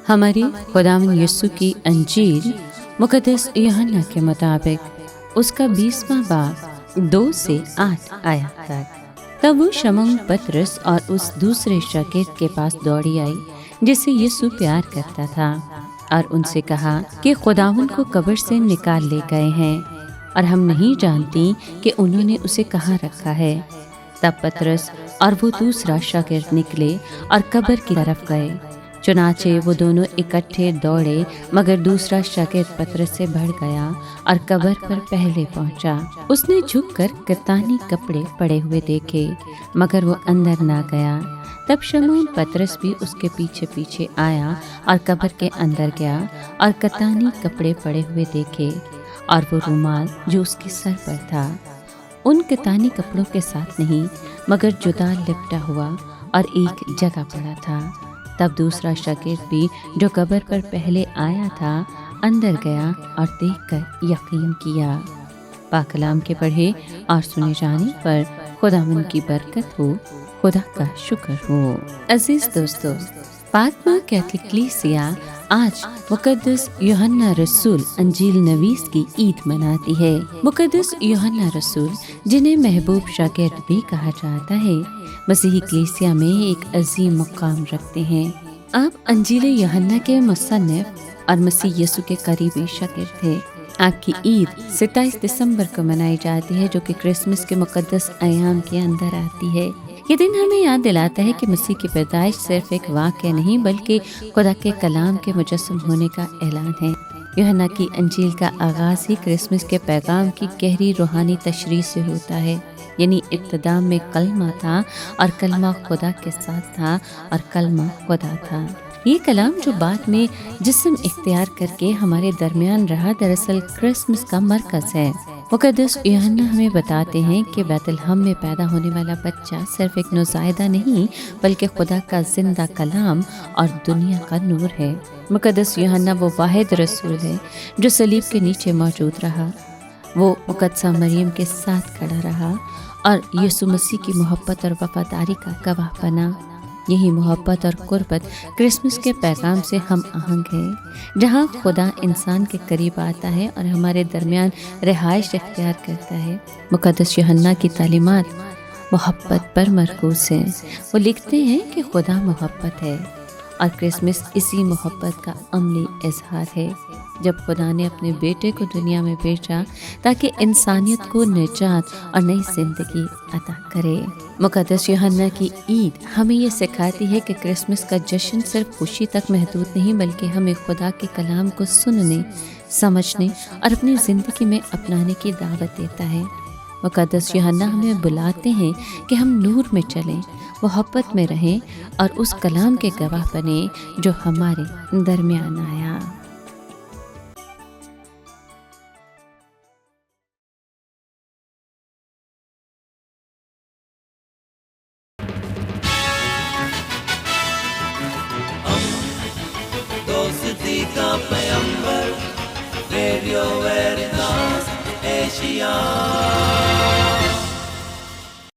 ہماری خداوند یسوع کی انجیل مقدس یوحنا کے مطابق اس کا 20واں باب 2 سے 8 آیات تک۔ تب وہ شمعون پطرس اور اس دوسرے شاگرد کے پاس دوڑی آئی جسے یسوع پیار کرتا تھا، اور ان سے کہا کہ خداوند کو قبر سے نکال لے گئے ہیں، اور ہم نہیں جانتی کہ انہوں نے اسے کہاں رکھا ہے۔ تب پطرس اور وہ دوسرا شاگرد نکلے اور قبر کی طرف گئے۔ چنانچہ وہ دونوں اکٹھے دوڑے، مگر دوسرا شاگرد پطرس سے بڑھ گیا اور قبر پر پہلے پہنچا۔ اس نے جھک کر کتانی کپڑے پڑے ہوئے دیکھے، مگر وہ اندر نہ گیا۔ تب شمعون پطرس بھی اس کے پیچھے پیچھے آیا اور قبر کے اندر گیا اور کتانی کپڑے پڑے ہوئے دیکھے، اور وہ رومال جو اس کے سر پر تھا ان کتانی کپڑوں کے ساتھ نہیں، مگر جدا لپٹا ہوا اور ایک جگہ پڑا تھا۔ تب دوسرا شاگرد بھی جو قبر پر پہلے آیا تھا اندر گیا اور دیکھ کر یقین کیا۔ پاک کلام کے پڑھے اور سنے جانے پر خداوند کی برکت ہو، خدا کا شکر ہو۔ عزیز دوستو، پاک ماں کیتھولک کلیسیا آج مقدس یوحنا رسول انجیل نویس کی عید مناتی ہے۔ مقدس یوحنا رسول، جنہیں محبوب شاگرد بھی کہا جاتا ہے، مسیحی کلیسیا میں ایک عظیم مقام رکھتے ہیں۔ آپ انجیل یوحنا کے مصنف اور مسیح یسوع کے قریبی شاگرد تھے۔ آپ کی عید 27 دسمبر کو منائی جاتی ہے، جو کہ کرسمس کے مقدس ایام کے اندر آتی ہے۔ یہ دن ہمیں یاد دلاتا ہے کہ مسیح کی پیدائش صرف ایک واقعہ نہیں، بلکہ خدا کے کلام کے مجسم ہونے کا اعلان ہے۔ یوحنا کی انجیل کا آغاز ہی کرسمس کے پیغام کی گہری روحانی تشریح سے ہوتا ہے، یعنی ابتدا میں کلمہ تھا، اور کلمہ خدا کے ساتھ تھا، اور کلمہ خدا تھا۔ یہ کلام جو بعد میں جسم اختیار کر کے ہمارے درمیان رہا، دراصل کرسمس کا مرکز ہے۔ مقدس یوحنا ہمیں بتاتے ہیں کہ بیت لحم میں پیدا ہونے والا بچہ صرف ایک نوزائیدہ نہیں، بلکہ خدا کا زندہ کلام اور دنیا کا نور ہے۔ مقدس یوحنا وہ واحد رسول ہے جو صلیب کے نیچے موجود رہا۔ وہ مقدسہ مریم کے ساتھ کھڑا رہا اور یسوع مسیح کی محبت اور وفاداری کا گواہ بنا۔ یہی محبت اور قربت کرسمس کے پیغام سے ہم آہنگ ہے، جہاں خدا انسان کے قریب آتا ہے اور ہمارے درمیان رہائش اختیار کرتا ہے۔ مقدس یوحنا کی تعلیمات محبت پر مرکوز ہیں۔ وہ لکھتے ہیں کہ خدا محبت ہے، اور کرسمس اسی محبت کا عملی اظہار ہے، جب خدا نے اپنے بیٹے کو دنیا میں بھیجا تاکہ انسانیت کو نجات اور نئی زندگی عطا کرے۔ مقدس یوحنا کی عید ہمیں یہ سکھاتی ہے کہ کرسمس کا جشن صرف خوشی تک محدود نہیں، بلکہ ہمیں خدا کے کلام کو سننے، سمجھنے اور اپنی زندگی میں اپنانے کی دعوت دیتا ہے۔ مقدس یوحنا ہمیں بلاتے ہیں کہ ہم نور میں چلیں، محبت میں رہیں اور اس کلام کے گواہ بنیں جو ہمارے درمیان آیا۔ دوستی کا پیمبر، ریڈیو ویریتاس ایشیا۔